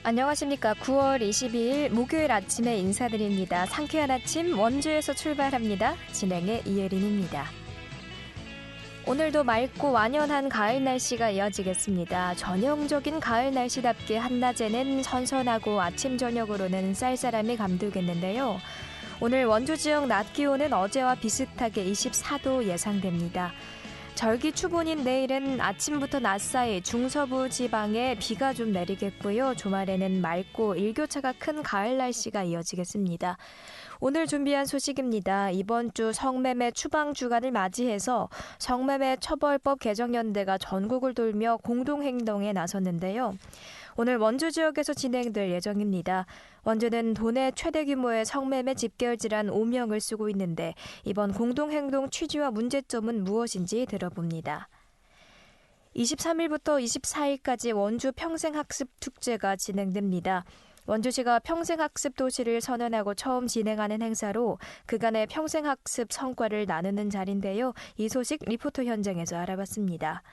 안녕하십니까. 9월 22일 목요일 아침에 인사드립니다. 상쾌한 아침 원주에서 출발합니다. 진행의 이예린입니다. 오늘도 맑고 완연한 가을 날씨가 이어지겠습니다. 전형적인 가을 날씨답게 한낮에는 선선하고 아침 저녁으로는 쌀쌀함이 감돌겠는데요. 오늘 원주 지역 낮 기온은 어제와 비슷하게 24도 예상됩니다. 절기추분인 내일은 아침부터 낮 사이 중서부 지방에 비가 좀 내리겠고요. 주말에는 맑고 일교차가 큰 가을 날씨가 이어지겠습니다. 오늘 준비한 소식입니다. 이번 주 성매매 추방 주간을 맞이해서 성매매 처벌법 개정연대가 전국을 돌며 공동행동에 나섰는데요. 오늘 원주 지역에서 진행될 예정입니다. 원주는 도내 최대 규모의 성매매 집결지란 오명을 쓰고 있는데 이번 공동행동 취지와 문제점은 무엇인지 들어봅니다. 23일부터 24일까지 원주 평생학습축제가 진행됩니다. 원주시가 평생학습 도시를 선언하고 처음 진행하는 행사로 그간의 평생학습 성과를 나누는 자리인데요. 이 소식 리포터 현장에서 알아봤습니다.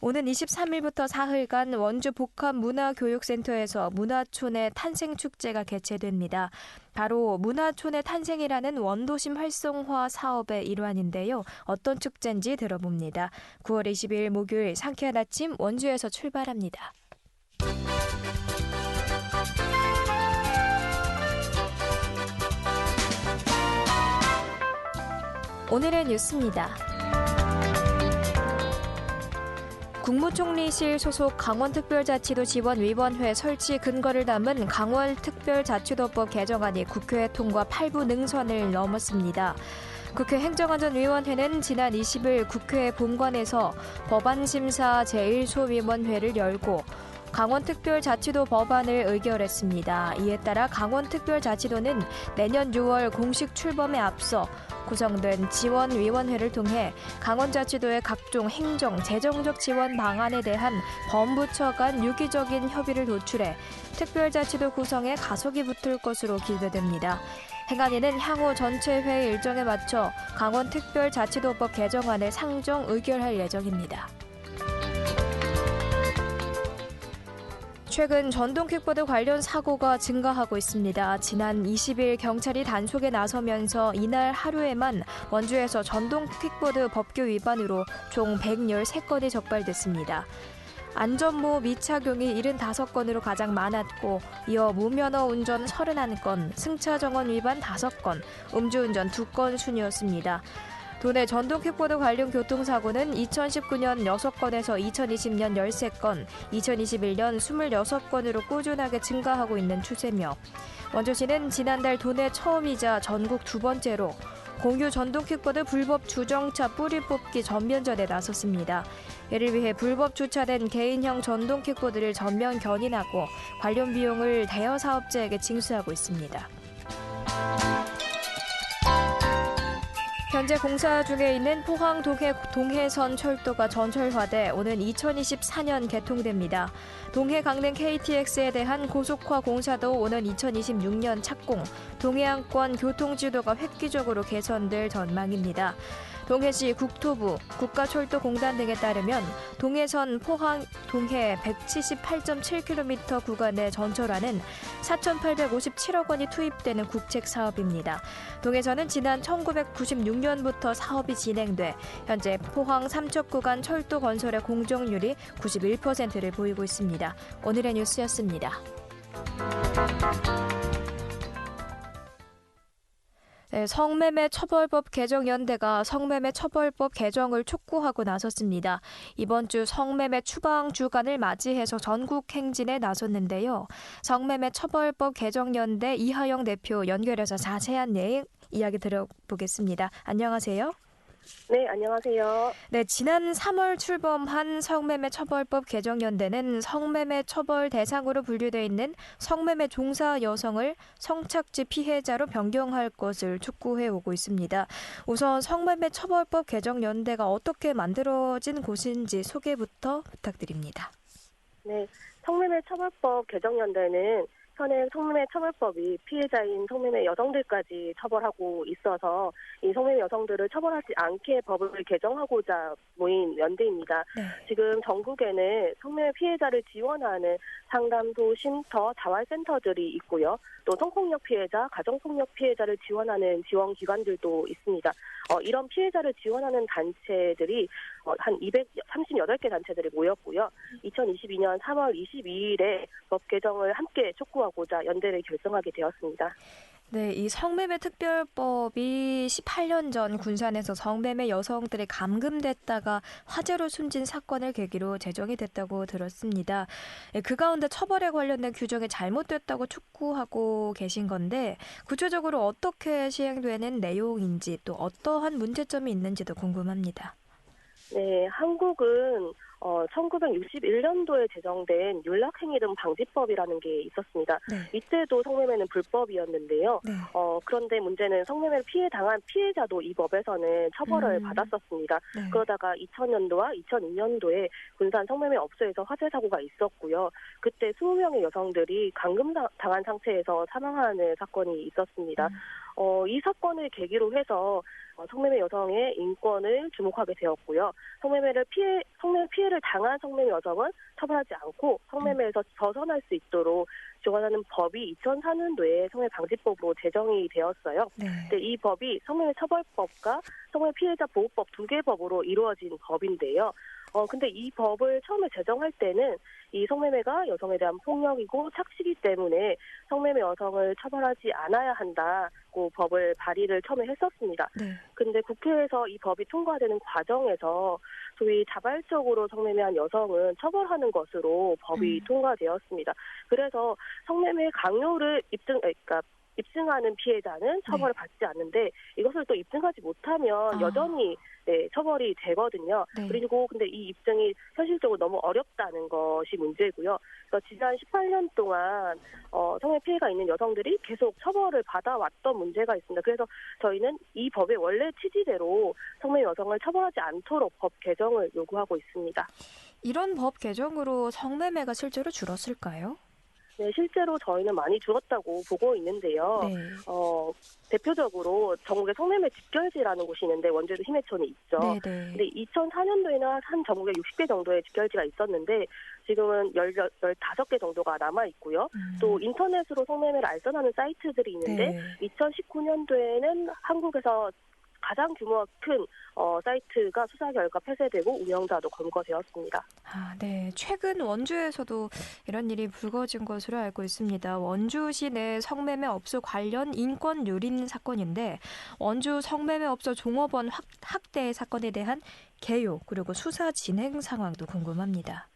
오는 23일부터 사흘간 원주 복합문화교육센터에서 문화촌의 탄생축제가 개최됩니다. 바로 문화촌의 탄생이라는 원도심 활성화 사업의 일환인데요. 어떤 축제인지 들어봅니다. 9월 22일 목요일 상쾌한 아침 원주에서 출발합니다. 오늘의 뉴스입니다. 국무총리실 소속 강원특별자치도 지원위원회 설치 근거를 담은 강원특별자치도법 개정안이 국회 통과 8부 능선을 넘었습니다. 국회 행정안전위원회는 지난 20일 국회 본관에서 법안심사 제1소위원회를 열고 강원특별자치도 법안을 의결했습니다. 이에 따라 강원특별자치도는 내년 6월 공식 출범에 앞서 구성된 지원위원회를 통해 강원자치도의 각종 행정, 재정적 지원 방안에 대한 범부처 간 유기적인 협의를 도출해 특별자치도 구성에 가속이 붙을 것으로 기대됩니다. 행안위는 향후 전체 회의 일정에 맞춰 강원특별자치도법 개정안을 상정 의결할 예정입니다. 최근 전동킥보드 관련 사고가 증가하고 있습니다. 지난 20일 경찰이 단속에 나서면서 이날 하루에만 원주에서 전동킥보드 법규 위반으로 총 113건이 적발됐습니다. 안전모 미착용이 75건으로 가장 많았고 이어 무면허 운전 31건, 승차정원 위반 5건, 음주운전 2건 순이었습니다. 도내 전동킥보드 관련 교통사고는 2019년 6건에서 2020년 13건, 2021년 26건으로 꾸준하게 증가하고 있는 추세며 원주시는 지난달 도내 처음이자 전국 두 번째로 공유 전동킥보드 불법 주정차 뿌리 뽑기 전면전에 나섰습니다. 이를 위해 불법 주차된 개인형 전동킥보드를 전면 견인하고 관련 비용을 대여 사업자에게 징수하고 있습니다. 현재 공사 중에 있는 포항 동해선 철도가 전철화돼 오는 2024년 개통됩니다. 동해 강릉 KTX에 대한 고속화 공사도 오는 2026년 착공, 동해안권 교통지도가 획기적으로 개선될 전망입니다. 동해시 국토부, 국가철도공단 등에 따르면 동해선 포항 동해 178.7km 구간의 전철화는 4,857억 원이 투입되는 국책 사업입니다. 동해선은 지난 1996년부터 사업이 진행돼 현재 포항 삼척 구간 철도 건설의 공정률이 91%를 보이고 있습니다. 오늘의 뉴스였습니다. 네, 성매매 처벌법 개정연대가 성매매 처벌법 개정을 촉구하고 나섰습니다. 이번 주 성매매 추방 주간을 맞이해서 전국 행진에 나섰는데요. 성매매 처벌법 개정연대 이하영 대표 연결해서 자세한 내용 이야기 들어보겠습니다. 안녕하세요. 네, 안녕하세요. 네, 지난 3월 출범한 성매매 처벌법 개정연대는 성매매 처벌 대상으로 분류되어 있는 성매매 종사 여성을 성착취 피해자로 변경할 것을 촉구해 오고 있습니다. 우선 성매매 처벌법 개정연대가 어떻게 만들어진 곳인지 소개부터 부탁드립니다. 네, 성매매 처벌법 개정연대는 현행 성매매 처벌법이 피해자인 성매매 여성들까지 처벌하고 있어서 이 성매매 여성들을 처벌하지 않게 법을 개정하고자 모인 연대입니다. 네. 지금 전국에는 성매매 피해자를 지원하는 상담소, 쉼터, 자활센터들이 있고요. 또 성폭력 피해자, 가정폭력 피해자를 지원하는 지원기관들도 있습니다. 이런 피해자를 지원하는 단체들이 한 238개 단체들이 모였고요. 2022년 3월 22일에 법 개정을 함께 촉구하고자 연대를 결성하게 되었습니다. 네, 이 성매매 특별법이 18년 전 군산에서 성매매 여성들이 감금됐다가 화재로 숨진 사건을 계기로 제정이 됐다고 들었습니다. 그 가운데 처벌에 관련된 규정이 잘못됐다고 촉구하고 계신 건데 구체적으로 어떻게 시행되는 내용인지 또 어떠한 문제점이 있는지도 궁금합니다. 네, 한국은 1961년도에 제정된 윤락행위 등 방지법이라는 게 있었습니다. 네. 이때도 성매매는 불법이었는데요. 네. 그런데 문제는 성매매를 당한 피해자도 이 법에서는 처벌을 받았었습니다. 네. 그러다가 2000년도와 2002년도에 군산 성매매 업소에서 화재 사고가 있었고요. 그때 20명의 여성들이 감금당한 상태에서 사망하는 사건이 있었습니다. 이 사건을 계기로 해서 성매매 여성의 인권을 주목하게 되었고요. 성매매 피해를 당한 성매매 여성은 처벌하지 않고 성매매에서 벗어날 수 있도록 지원하는 법이 2004년도에 성매매 방지법으로 제정이 되었어요. 네. 근데 이 법이 성매매 처벌법과 성매매 피해자 보호법 두 개 법으로 이루어진 법인데요. 근데 이 법을 처음에 제정할 때는 이 성매매가 여성에 대한 폭력이고 착취이기 때문에 성매매 여성을 처벌하지 않아야 한다고 법을 발의를 처음에 했었습니다. 네. 근데 국회에서 이 법이 통과되는 과정에서 소위 자발적으로 성매매한 여성은 처벌하는 것으로 법이 통과되었습니다. 그래서 성매매 강요를 입증하는 피해자는 처벌을 받지 않는데 이것을 또 입증하지 못하면 여전히 처벌이 되거든요. 네. 그리고 근데 이 입증이 현실적으로 너무 어렵다는 것이 문제고요. 그래서 지난 18년 동안 성매 피해가 있는 여성들이 계속 처벌을 받아왔던 문제가 있습니다. 그래서 저희는 이 법의 원래 취지대로 성매 여성을 처벌하지 않도록 법 개정을 요구하고 있습니다. 이런 법 개정으로 성매매가 실제로 줄었을까요? 네, 실제로 저희는 많이 줄었다고 보고 있는데요. 네. 대표적으로 전국에 성매매 집결지라는 곳이 있는데 원주에도 힘해촌이 있죠. 네. 근데 2004년도에는 한 전국에 60개 정도의 집결지가 있었는데 지금은 15개 정도가 남아 있고요. 또 인터넷으로 성매매를 알선하는 사이트들이 있는데 2019년도에는 한국에서 가장 규모가 큰 사이트가 수사 결과 폐쇄되고 운영자도 검거되었습니다. 네. 최근 원주에서도 이런 일이 불거진 것으로 알고 있습니다. 원주시 내 성매매 업소 관련 인권 유린 사건인데 원주 성매매 업소 종업원 학대 사건에 대한 개요 그리고 수사 진행 상황도 궁금합니다.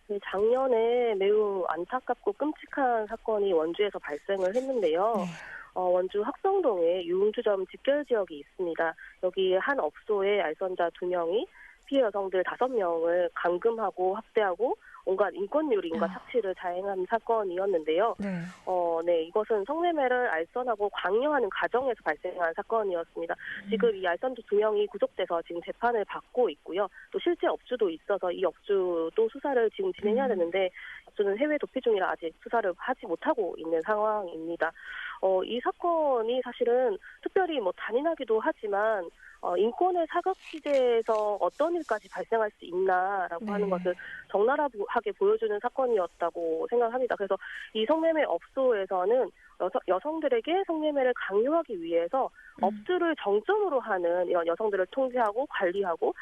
네, 작년에 매우 안타깝고 끔찍한 사건이 원주에서 발생을 했는데요. 네. 원주 학성동에 유흥주점 집결지역이 있습니다. 여기 한 업소의 알선자 2명이 피해 여성들 5명을 감금하고 학대하고 온갖 인권유린과 착취를 자행한 사건이었는데요. 네. 이것은 성매매를 알선하고 강요하는 과정에서 발생한 사건이었습니다. 지금 이 알선자 2명이 구속돼서 지금 재판을 받고 있고요. 또 실제 업주도 있어서 이 업주도 수사를 지금 진행해야 되는데 업주는 해외 도피 중이라 아직 수사를 하지 못하고 있는 상황입니다. 이 사건이 사실은 특별히 잔인하기도 하지만 인권의 사각지대에서 어떤 일까지 발생할 수 있나라고 하는 것을 적나라하게 보여주는 사건이었다고 생각합니다. 그래서 이 성매매 업소에서는 여성들에게 성매매를 강요하기 위해서 업주를 정점으로 하는 이런 여성들을 통제하고 관리하고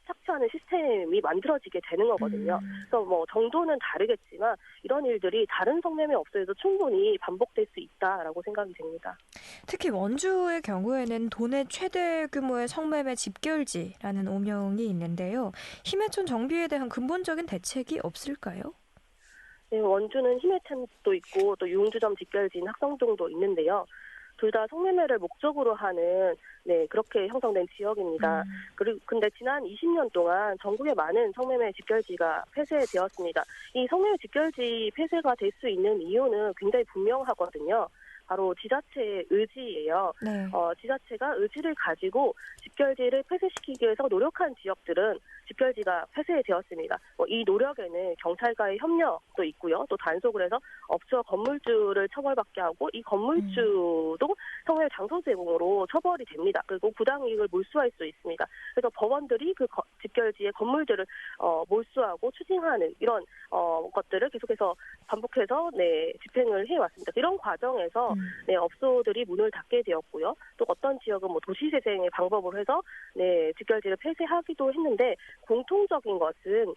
착취하는 시스템이 만들어지게 되는 거거든요. 그래서 정도는 다르겠지만 이런 일들이 다른 성매매 업소에도 충분히 반복될 수 있다라고 생각이 됩니다. 특히 원주의 경우에는 도내 최대 규모의 성매매 집결지라는 오명이 있는데요. 힘해촌 정비에 대한 근본적인 대책이 없을까요? 네, 원주는 힘해촌도 있고 또 유흥주점 집결지인 학성동도 있는데요. 둘 다 성매매를 목적으로 하는 그렇게 형성된 지역입니다. 그리고 근데 지난 20년 동안 전국에 많은 성매매 집결지가 폐쇄되었습니다. 이 성매매 집결지 폐쇄가 될 수 있는 이유는 굉장히 분명하거든요. 바로 지자체의 의지예요. 네. 지자체가 의지를 가지고 집결지를 폐쇄시키기 위해서 노력한 지역들은 집결지가 폐쇄되었습니다. 이 노력에는 경찰과의 협력도 있고요. 또 단속을 해서 업주와 건물주를 처벌받게 하고 이 건물주도 성매매 장소 제공으로 처벌이 됩니다. 그리고 부당이익을 몰수할 수 있습니다. 그래서 법원들이 그 집결지의 건물들을 몰수하고 추징하는 이런 것들을 계속해서 반복해서 집행을 해왔습니다. 이런 과정에서 업소들이 문을 닫게 되었고요. 또 어떤 지역은 도시재생의 방법으로 해서 집결지를 폐쇄하기도 했는데 공통적인 것은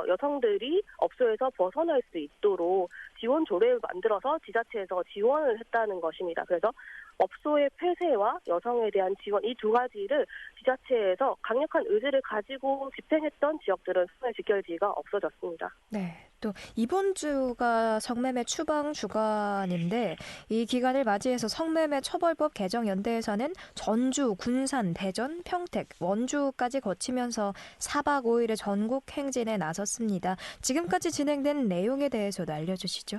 여성들이 업소에서 벗어날 수 있도록 지원 조례를 만들어서 지자체에서 지원을 했다는 것입니다. 그래서 업소의 폐쇄와 여성에 대한 지원 이 두 가지를 지자체에서 강력한 의지를 가지고 집행했던 지역들은 성매매 집결지가 없어졌습니다. 네. 또 이번 주가 성매매 추방 주간인데 이 기간을 맞이해서 성매매 처벌법 개정 연대에서는 전주, 군산, 대전, 평택, 원주까지 거치면서 4박 5일의 전국 행진에 나섰습니다. 지금까지 진행된 내용에 대해서도 알려주시죠.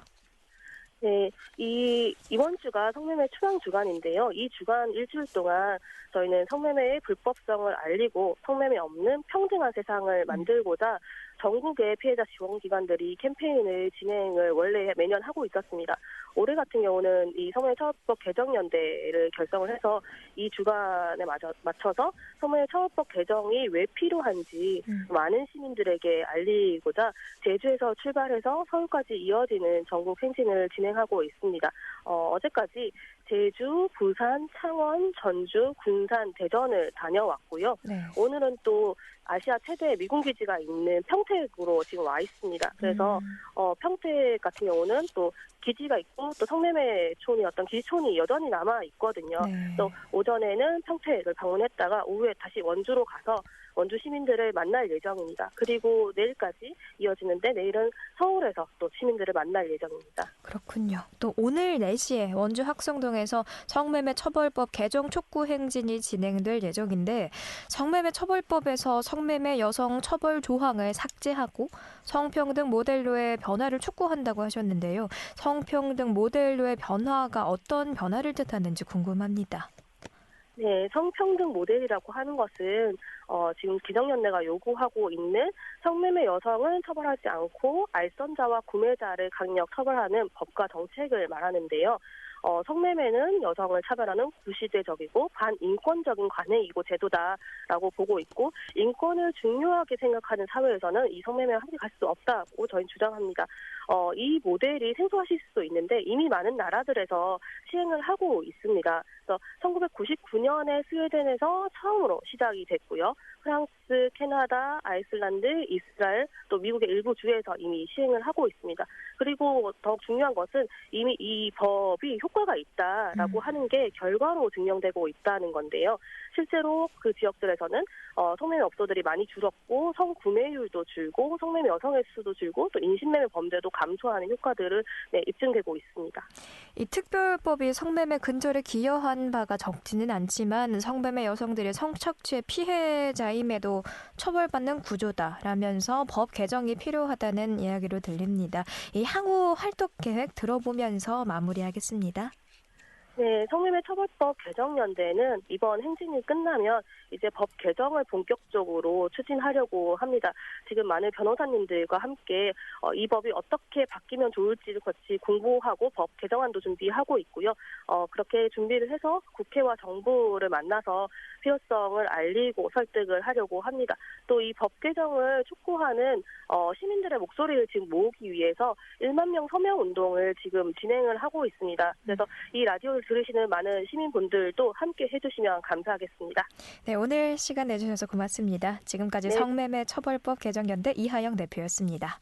네, 이번 주가 성매매 추방 주간인데요. 이 주간 일주일 동안 저희는 성매매의 불법성을 알리고 성매매 없는 평등한 세상을 만들고자 전국의 피해자 지원기관들이 캠페인을 진행을 원래 매년 하고 있었습니다. 올해 같은 경우는 이 성매매 처벌법 개정연대를 결성을 해서 이 주간에 맞춰서 성매매 처벌법 개정이 왜 필요한지 많은 시민들에게 알리고자 제주에서 출발해서 서울까지 이어지는 전국 행진을 진행하고 있습니다. 어제까지 제주, 부산, 창원, 전주, 군산, 대전을 다녀왔고요. 네. 오늘은 또 아시아 최대 미군 기지가 있는 평택으로 지금 와 있습니다. 그래서 평택 같은 경우는 또 기지가 있고 또 성매매촌이 어떤 기지촌이 여전히 남아 있거든요. 네. 또 오전에는 평택을 방문했다가 오후에 다시 원주로 가서 원주 시민들을 만날 예정입니다. 그리고 내일까지 이어지는데 내일은 서울에서 또 시민들을 만날 예정입니다. 그렇군요. 또 오늘 4시에 원주 학성동에서 성매매 처벌법 개정 촉구 행진이 진행될 예정인데 성매매 처벌법에서 성매매 여성 처벌 조항을 삭제하고 성평등 모델로의 변화를 촉구한다고 하셨는데요. 성평등 모델로의 변화가 어떤 변화를 뜻하는지 궁금합니다. 네, 성평등 모델이라고 하는 것은 지금 기성연대가 요구하고 있는 성매매 여성은 처벌하지 않고 알선자와 구매자를 강력 처벌하는 법과 정책을 말하는데요. 성매매는 여성을 차별하는 구시대적이고 반인권적인 관행이고 제도다라고 보고 있고 인권을 중요하게 생각하는 사회에서는 이 성매매와 함께 갈 수 없다고 저희는 주장합니다. 이 모델이 생소하실 수도 있는데 이미 많은 나라들에서 시행을 하고 있습니다. 그래서 1999년에 스웨덴에서 처음으로 시작이 됐고요. 프랑스, 캐나다, 아이슬란드, 이스라엘, 또 미국의 일부 주에서 이미 시행을 하고 있습니다. 그리고 더욱 중요한 것은 이미 이 법이 효과가 있다라고 하는 게 결과로 증명되고 있다는 건데요. 실제로 그 지역들에서는 성매매 업소들이 많이 줄었고 성구매율도 줄고 성매매 여성의 수도 줄고 또 인신매매 범죄도 감소하는 효과들을 입증되고 있습니다. 이 특별법이 성매매 근절에 기여한 바가 적지는 않지만 성매매 여성들의 성착취의 피해자임에도 처벌받는 구조다라면서 법 개정이 필요하다는 이야기로 들립니다. 이 향후 활동 계획 들어보면서 마무리하겠습니다. 네, 성매매 처벌법 개정연대는 이번 행진이 끝나면 이제 법 개정을 본격적으로 추진하려고 합니다. 지금 많은 변호사님들과 함께 이 법이 어떻게 바뀌면 좋을지를 같이 공부하고 법 개정안도 준비하고 있고요. 그렇게 준비를 해서 국회와 정부를 만나서 필요성을 알리고 설득을 하려고 합니다. 또 이 법 개정을 촉구하는 시민들의 목소리를 지금 모으기 위해서 1만 명 서명 운동을 지금 진행을 하고 있습니다. 그래서 이 라디오를 들으시는 많은 시민분들도 함께 해주시면 감사하겠습니다. 네, 오늘 시간 내주셔서 고맙습니다. 지금까지 성매매 처벌법 개정연대 이하영 대표였습니다.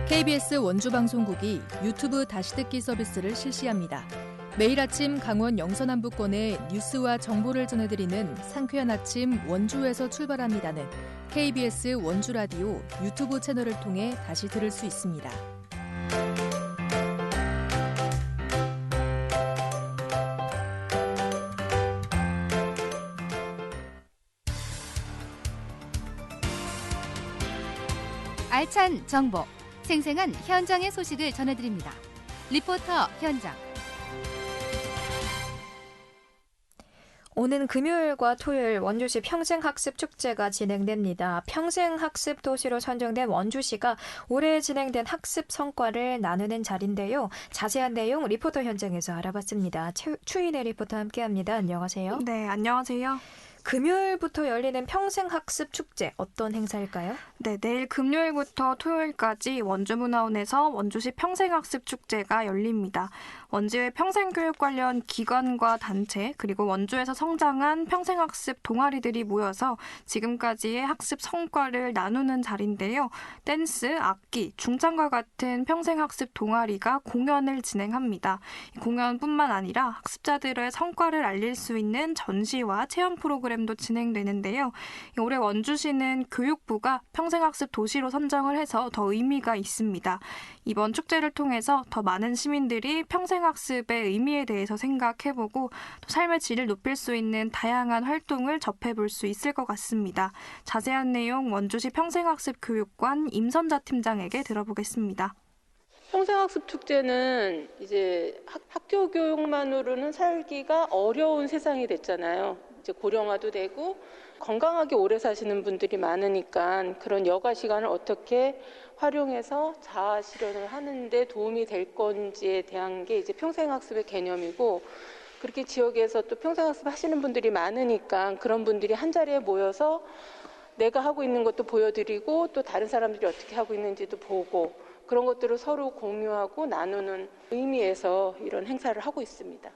KBS 원주방송국이 유튜브 다시 듣기 서비스를 실시합니다. 매일 아침 강원 영서남부권의 뉴스와 정보를 전해드리는 상쾌한 아침 원주에서 출발합니다는 KBS 원주라디오 유튜브 채널을 통해 다시 들을 수 있습니다. 알찬 정보, 생생한 현장의 소식을 전해드립니다. 리포터 현장. 오는 금요일과 토요일 원주시 평생학습축제가 진행됩니다. 평생학습 도시로 선정된 원주시가 올해 진행된 학습 성과를 나누는 자리인데요. 자세한 내용 리포터 현장에서 알아봤습니다. 추인혜 리포터 함께합니다. 안녕하세요. 네, 안녕하세요. 금요일부터 열리는 평생학습축제 어떤 행사일까요? 네, 내일 금요일부터 토요일까지 원주문화원에서 원주시 평생학습축제가 열립니다. 원주의 평생교육 관련 기관과 단체 그리고 원주에서 성장한 평생학습 동아리들이 모여서 지금까지의 학습 성과를 나누는 자리인데요. 댄스, 악기, 중창과 같은 평생학습 동아리가 공연을 진행합니다. 공연뿐만 아니라 학습자들의 성과를 알릴 수 있는 전시와 체험 프로그램도 진행되는데요. 올해 원주시는 교육부가 평생학습 도시로 선정을 해서 더 의미가 있습니다. 이번 축제를 통해서 더 많은 시민들이 평생학습의 의미에 대해서 생각해보고 또 삶의 질을 높일 수 있는 다양한 활동을 접해볼 수 있을 것 같습니다. 자세한 내용 원주시 평생학습교육관 임선자 팀장에게 들어보겠습니다. 평생학습 축제는 이제 학교 교육만으로는 살기가 어려운 세상이 됐잖아요. 이제 고령화도 되고 건강하게 오래 사시는 분들이 많으니까 그런 여가 시간을 어떻게 활용해서 자아 실현을 하는데 도움이 될 건지에 대한 게 이제 평생학습의 개념이고, 그렇게 지역에서 또 평생학습 하시는 분들이 많으니까 그런 분들이 한 자리에 모여서 내가 하고 있는 것도 보여드리고 또 다른 사람들이 어떻게 하고 있는지도 보고 그런 것들을 서로 공유하고 나누는 의미에서 이런 행사를 하고 있습니다.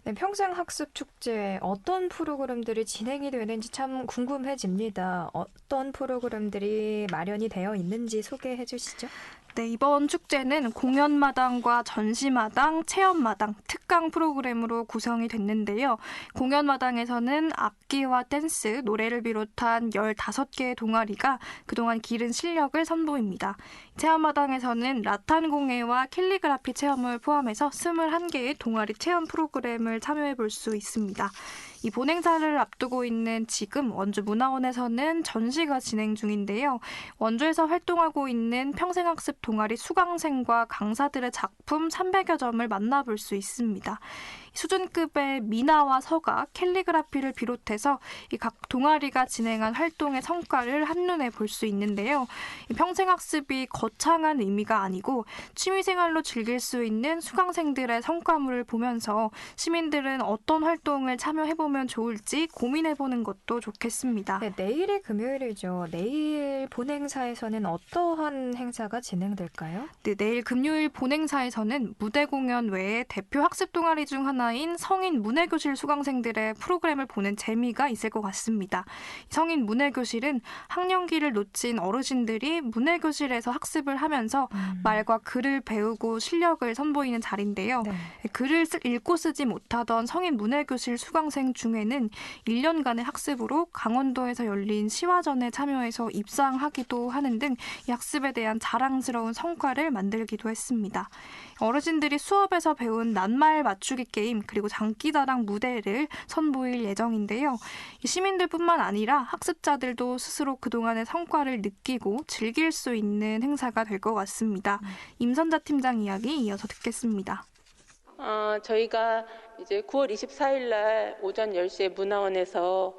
네, 평생학습축제에 어떤 프로그램들이 진행이 되는지 참 궁금해집니다. 어떤 프로그램들이 마련이 되어 있는지 소개해 주시죠. 네, 이번 축제는 공연마당과 전시마당, 체험마당, 특강 프로그램으로 구성이 됐는데요. 공연마당에서는 악기와 댄스, 노래를 비롯한 15개의 동아리가 그동안 기른 실력을 선보입니다. 체험마당에서는 라탄 공예와 캘리그라피 체험을 포함해서 21개의 동아리 체험 프로그램을 참여해 볼 수 있습니다. 이 본행사를 앞두고 있는 지금 원주문화원에서는 전시가 진행 중인데요. 원주에서 활동하고 있는 평생학습 동아리 수강생과 강사들의 작품 300여 점을 만나볼 수 있습니다. 수준급의 미나와 서가, 캘리그라피를 비롯해서 이 각 동아리가 진행한 활동의 성과를 한눈에 볼 수 있는데요. 이 평생학습이 거창한 의미가 아니고 취미생활로 즐길 수 있는 수강생들의 성과물을 보면서 시민들은 어떤 활동을 참여해보면 좋을지 고민해보는 것도 좋겠습니다. 네, 내일이 금요일이죠. 내일 본행사에서는 어떠한 행사가 진행될까요? 네, 내일 금요일 본행사에서는 무대 공연 외에 대표 학습 동아리 중 하나인 성인 문해교실 수강생들의 프로그램을 보는 재미가 있을 것 같습니다. 성인 문해교실은 학령기를 놓친 어르신들이 문해교실에서 학습을 하면서 말과 글을 배우고 실력을 선보이는 자리인데요. 네. 글을 읽고 쓰지 못하던 성인 문해교실 수강생 중에는 1년간의 학습으로 강원도에서 열린 시화전에 참여해서 입상하기도 하는 등 이 학습에 대한 자랑스러운 성과를 만들기도 했습니다. 어르신들이 수업에서 배운 낱말 맞추기 게임 그리고 장기자랑 무대를 선보일 예정인데요. 시민들뿐만 아니라 학습자들도 스스로 그동안의 성과를 느끼고 즐길 수 있는 행사가 될 것 같습니다. 임선자 팀장 이야기 이어서 듣겠습니다. 저희가 이제 9월 24일 날 오전 10시에 문화원에서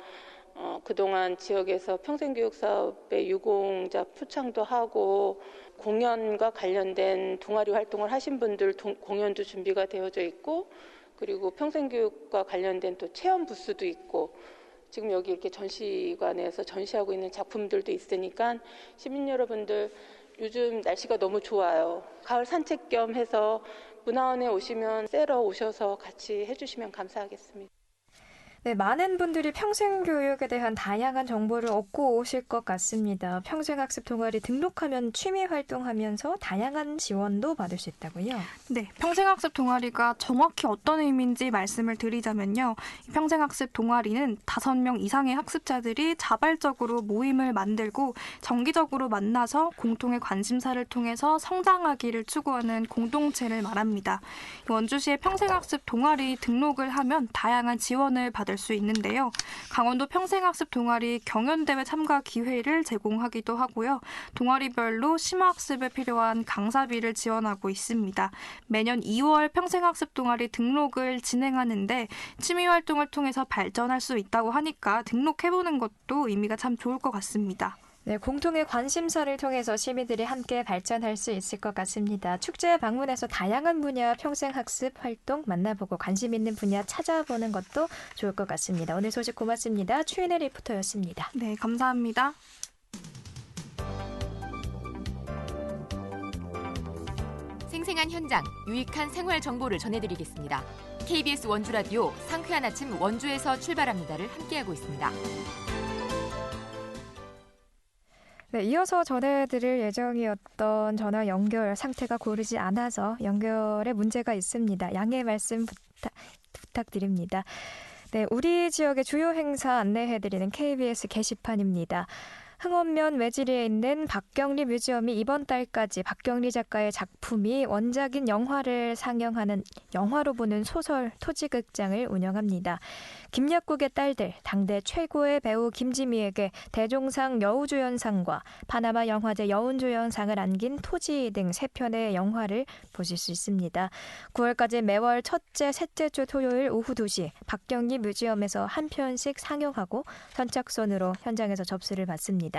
그동안 지역에서 평생교육 사업의 유공자 표창도 하고 공연과 관련된 동아리 활동을 하신 분들 공연도 준비가 되어져 있고, 그리고 평생교육과 관련된 또 체험 부스도 있고, 지금 여기 이렇게 전시관에서 전시하고 있는 작품들도 있으니까 시민 여러분들 요즘 날씨가 너무 좋아요. 가을 산책 겸 해서 문화원에 오시면 쐬러 오셔서 같이 해주시면 감사하겠습니다. 네, 많은 분들이 평생교육에 대한 다양한 정보를 얻고 오실 것 같습니다. 평생학습 동아리 등록하면 취미 활동하면서 다양한 지원도 받을 수 있다고요? 네, 평생학습 동아리가 정확히 어떤 의미인지 말씀을 드리자면요. 평생학습 동아리는 5명 이상의 학습자들이 자발적으로 모임을 만들고 정기적으로 만나서 공통의 관심사를 통해서 성장하기를 추구하는 공동체를 말합니다. 원주시의 평생학습 동아리 등록을 하면 다양한 지원을 받을 낼 수 있는데요. 강원도 평생학습 동아리 경연대회 참가 기회를 제공하기도 하고요. 동아리별로 심화학습에 필요한 강사비를 지원하고 있습니다. 매년 2월 평생학습 동아리 등록을 진행하는데 취미활동을 통해서 발전할 수 있다고 하니까 등록해보는 것도 의미가 참 좋을 것 같습니다. 네, 공통의 관심사를 통해서 시민들이 함께 발전할 수 있을 것 같습니다. 축제에 방문해서 다양한 분야 평생학습 활동 만나보고 관심 있는 분야 찾아보는 것도 좋을 것 같습니다. 오늘 소식 고맙습니다. 추인의 리포터였습니다. 네, 감사합니다. 생생한 현장, 유익한 생활 정보를 전해드리겠습니다. KBS 원주라디오 상쾌한 아침 원주에서 출발합니다를 함께하고 있습니다. 네, 이어서 전해드릴 예정이었던 전화 연결 상태가 고르지 않아서 연결에 문제가 있습니다. 양해 말씀 부탁드립니다. 네, 우리 지역의 주요 행사 안내해드리는 KBS 게시판입니다. 흥원면 외지리에 있는 박경리 뮤지엄이 이번 달까지 박경리 작가의 작품이 원작인 영화를 상영하는 영화로 보는 소설 토지극장을 운영합니다. 김약국의 딸들, 당대 최고의 배우 김지미에게 대종상 여우조연상과 파나마 영화제 여운조연상을 안긴 토지 등 3편의 영화를 보실 수 있습니다. 9월까지 매월 첫째, 셋째 주 토요일 오후 2시 박경리 뮤지엄에서 한 편씩 상영하고 선착순으로 현장에서 접수를 받습니다.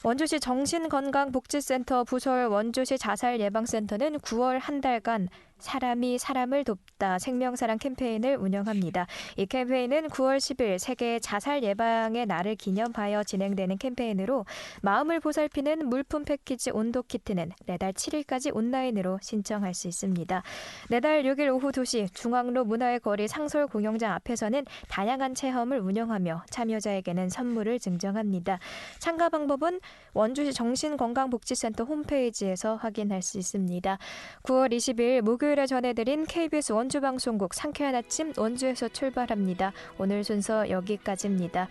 원주시 정신건강복지센터 부설 원주시 자살예방센터는 9월 한 달간 사람이 사람을 돕다 생명사랑 캠페인을 운영합니다. 이 캠페인은 9월 10일 세계 자살 예방의 날을 기념하여 진행되는 캠페인으로 마음을 보살피는 물품 패키지 온도 키트는 내달 7일까지 온라인으로 신청할 수 있습니다. 내달 6일 오후 2시 중앙로 문화의 거리 상설 공연장 앞에서는 다양한 체험을 운영하며 참여자에게는 선물을 증정합니다. 참가 방법은 원주시 정신건강복지센터 홈페이지에서 확인할 수 있습니다. 9월 20일 목요일에 전해드린 KBS 원주방송국 상쾌한 아침 원주에서 출발합니다. 오늘 순서 여기까지입니다.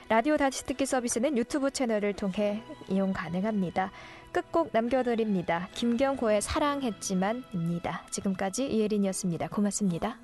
라디오 다시 듣기 서비스는 유튜브 채널을 통해 이용 가능합니다. 끝곡 남겨드립니다. 김경호의 사랑했지만입니다. 지금까지 이혜린이었습니다. 고맙습니다.